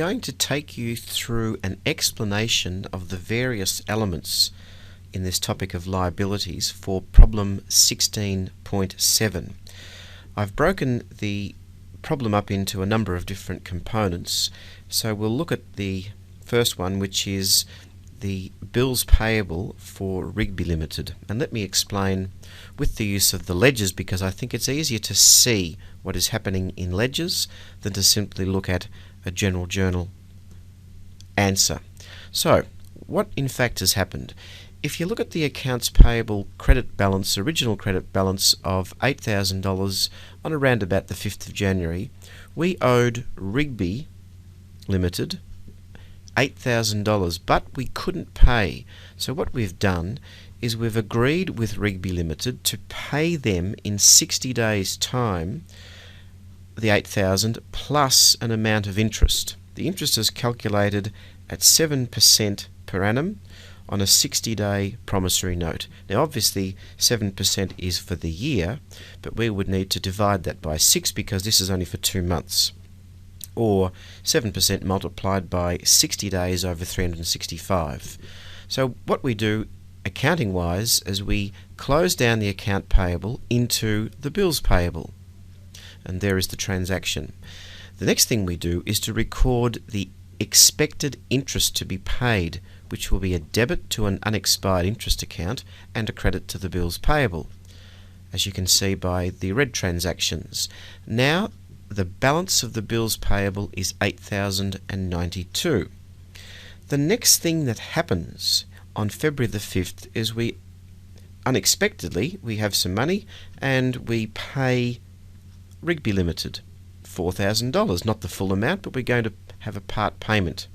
going to take you through an explanation of the various elements in this topic of liabilities for problem 16.7. I've broken the problem up into a number of different components, so we'll look at the first one, which is the bills payable for Rigby Limited. And let me explain with the use of the ledgers, because I think it's easier to see what is happening in ledgers than to simply look at a general journal answer. So, what in fact has happened? If you look at the accounts payable credit balance, original credit balance of $8,000 on around about the 5th of January, we owed Rigby Limited $8,000, but we couldn't pay. So what we've done is we've agreed with Rigby Limited to pay them in 60 days' time the $8,000 plus an amount of interest. The interest is calculated at 7% per annum on a 60-day promissory note. Now obviously 7% is for the year, but we would need to divide that by 6 because this is only for 2 months. Or 7% multiplied by 60 days over 365. So what we do accounting wise is we close down the account payable into the bills payable, and there is the transaction. The next thing we do is to record the expected interest to be paid, which will be a debit to an unexpired interest account and a credit to the bills payable, as you can see by the red transactions. Now the balance of the bills payable is $8,092. The next thing that happens on February the 5th is we unexpectedly have some money and we pay Rigby Limited $4,000, not the full amount, but we're going to have a part payment.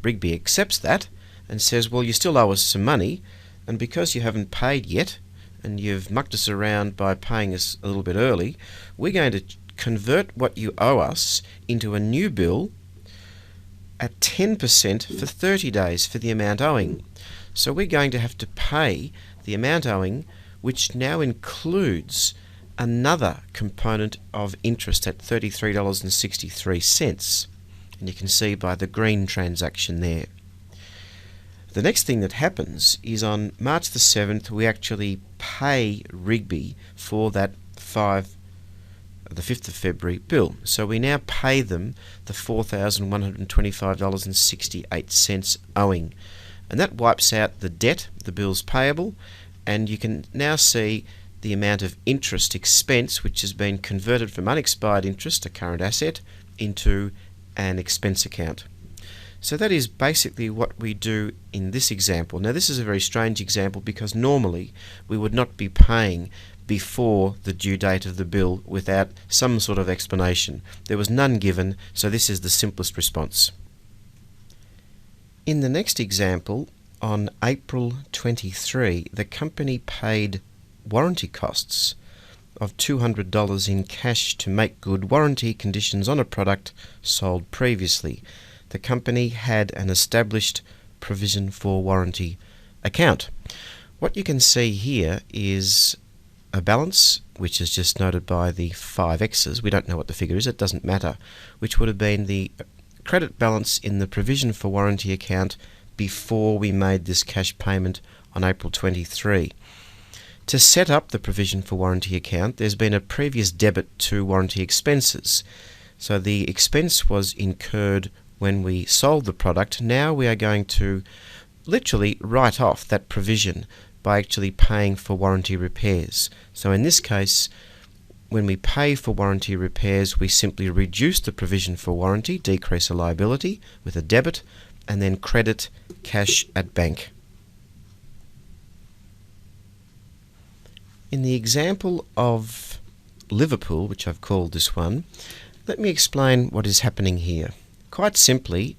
Rigby accepts that and says, well, you still owe us some money, and because you haven't paid yet and you've mucked us around by paying us a little bit early, we're going to convert what you owe us into a new bill at 10% for 30 days for the amount owing. So we're going to have to pay the amount owing, which now includes another component of interest at $33.63. And you can see by the green transaction there. The next thing that happens is on March the 7th we actually pay Rigby for that the 5th of February bill. So we now pay them the $4,125.68 owing. And that wipes out the debt, the bills payable, and you can now see the amount of interest expense which has been converted from unexpired interest, a current asset, into an expense account. So that is basically what we do in this example. Now this is a very strange example because normally we would not be paying before the due date of the bill without some sort of explanation. There was none given, so this is the simplest response. In the next example, on April 23, the company paid warranty costs of $200 in cash to make good warranty conditions on a product sold previously. The company had an established provision for warranty account. What you can see here is a balance, which is just noted by the 5 X's. We don't know what the figure is, it doesn't matter, which would have been the credit balance in the provision for warranty account before we made this cash payment on April 23. To set up the provision for warranty account, there's been a previous debit to warranty expenses. So the expense was incurred when we sold the product. Now we are going to literally write off that provision by actually paying for warranty repairs. So in this case, when we pay for warranty repairs, we simply reduce the provision for warranty, decrease a liability with a debit, and then credit cash at bank. In the example of Liverpool, which I've called this one, let me explain what is happening here. Quite simply,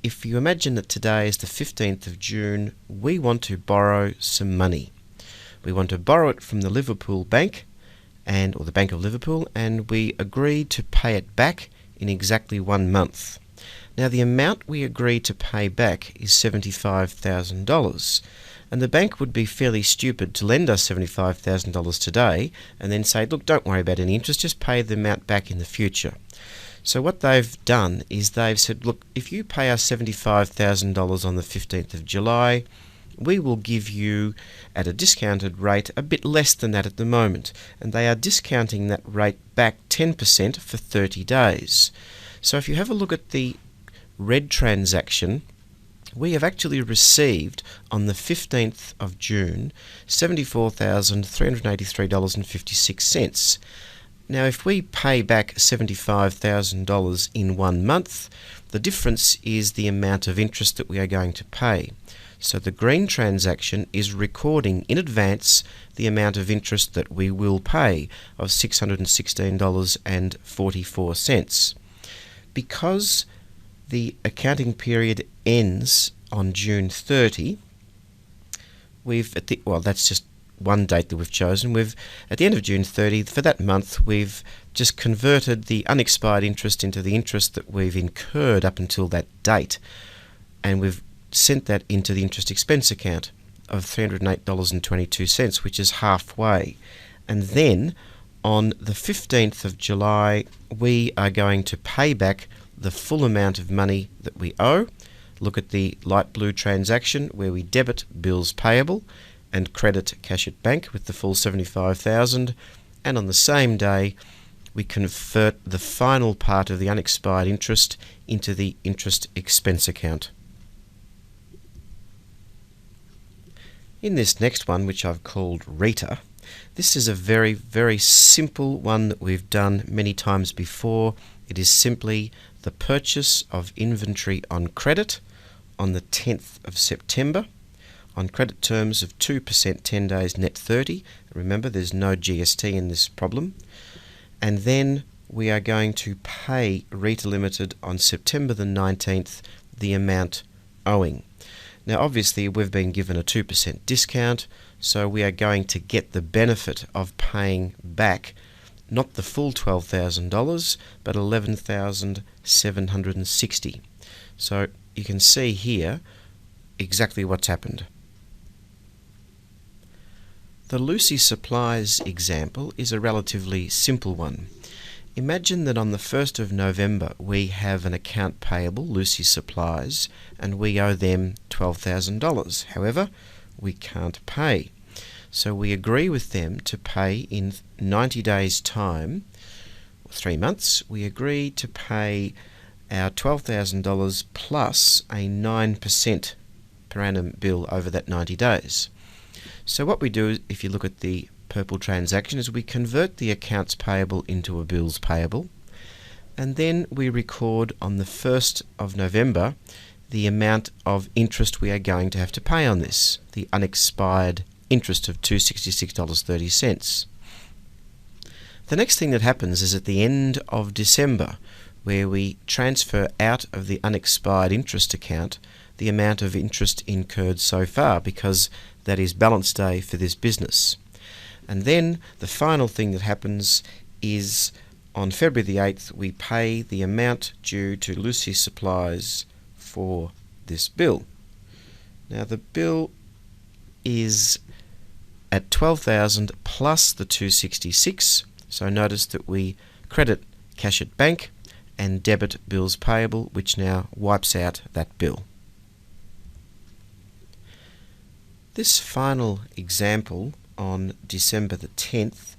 if you imagine that today is the 15th of June, we want to borrow some money. We want to borrow it from the Liverpool Bank, or the Bank of Liverpool, and we agreed to pay it back in exactly 1 month. Now the amount we agreed to pay back is $75,000, and the bank would be fairly stupid to lend us $75,000 today and then say, look, don't worry about any interest, just pay the amount back in the future. So what they've done is they've said, look, if you pay us $75,000 on the 15th of July, we will give you at a discounted rate a bit less than that at the moment, and they are discounting that rate back 10% for 30 days. So if you have a look at the red transaction, we have actually received on the 15th of June $74,383.56. Now if we pay back $75,000 in 1 month, the difference is the amount of interest that we are going to pay. So the green transaction is recording in advance the amount of interest that we will pay of $616.44. Because the accounting period ends on June 30, that's just one date that we've chosen. At the end of June 30, for that month, we've just converted the unexpired interest into the interest that we've incurred up until that date, and we've sent that into the interest expense account of $308.22, which is halfway. And then on the 15th of July, we are going to pay back the full amount of money that we owe. Look at the light blue transaction where we debit bills payable and credit cash at bank with the full $75,000, and on the same day we convert the final part of the unexpired interest into the interest expense account. In this next one, which I've called Rita, this is a very, very simple one that we've done many times before. It is simply the purchase of inventory on credit on the 10th of September on credit terms of 2% 10 days net 30. Remember, there's no GST in this problem. And then we are going to pay Rita Limited on September the 19th the amount owing. Now obviously we've been given a 2% discount, so we are going to get the benefit of paying back not the full $12,000 but $11,760. So you can see here exactly what's happened. The Lucy Supplies example is a relatively simple one. Imagine that on the 1st of November we have an account payable, Lucy Supplies, and we owe them $12,000. However, we can't pay. So we agree with them to pay in 90 days' time, 3 months. We agree to pay our $12,000 plus a 9% per annum bill over that 90 days. So what we do, if you look at the purple transaction, is we convert the accounts payable into a bills payable, and then we record on the 1st of November the amount of interest we are going to have to pay on this, the unexpired interest of $266.30. The next thing that happens is at the end of December, where we transfer out of the unexpired interest account the amount of interest incurred so far, because that is balance day for this business. And then the final thing that happens is on February the 8th we pay the amount due to Lucy Supplies for this bill. Now the bill is at $12,000 plus the $266, so notice that we credit cash at bank and debit bills payable, which now wipes out that bill. This final example on December the 10th,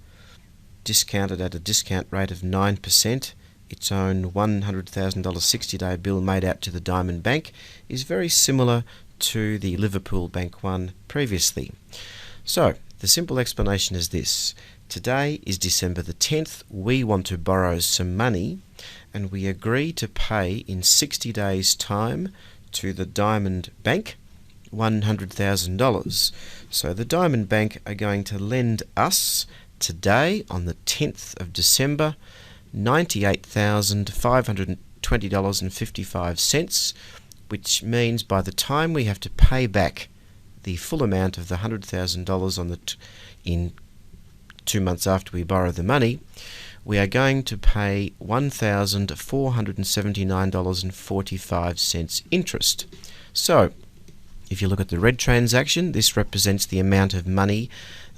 discounted at a discount rate of 9%, its own $100,000 60-day bill made out to the Diamond Bank, is very similar to the Liverpool Bank one previously. So the simple explanation is this. Today is December the 10th. We want to borrow some money, and we agree to pay in 60 days' time to the Diamond Bank $100,000. So the Diamond Bank are going to lend us today, on the 10th of December, $98,520.55, which means by the time we have to pay back the full amount of the $100,000 in 2 months after we borrow the money, we are going to pay $1,479.45 interest. So if you look at the red transaction, this represents the amount of money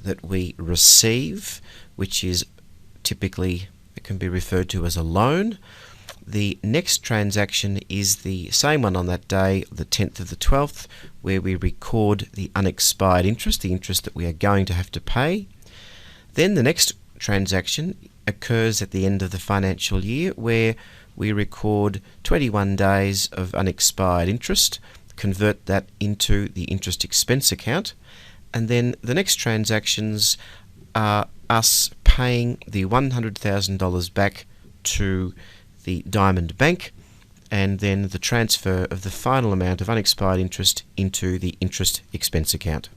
that we receive, which is typically, it can be referred to as a loan. the next transaction is the same one on that day, the 10th of the 12th, where we record the unexpired interest, the interest that we are going to have to pay. Then the next transaction occurs at the end of the financial year, where we record 21 days of unexpired interest, convert that into the interest expense account, and then the next transactions are us paying the $100,000 back to the Diamond Bank, and then the transfer of the final amount of unexpired interest into the interest expense account.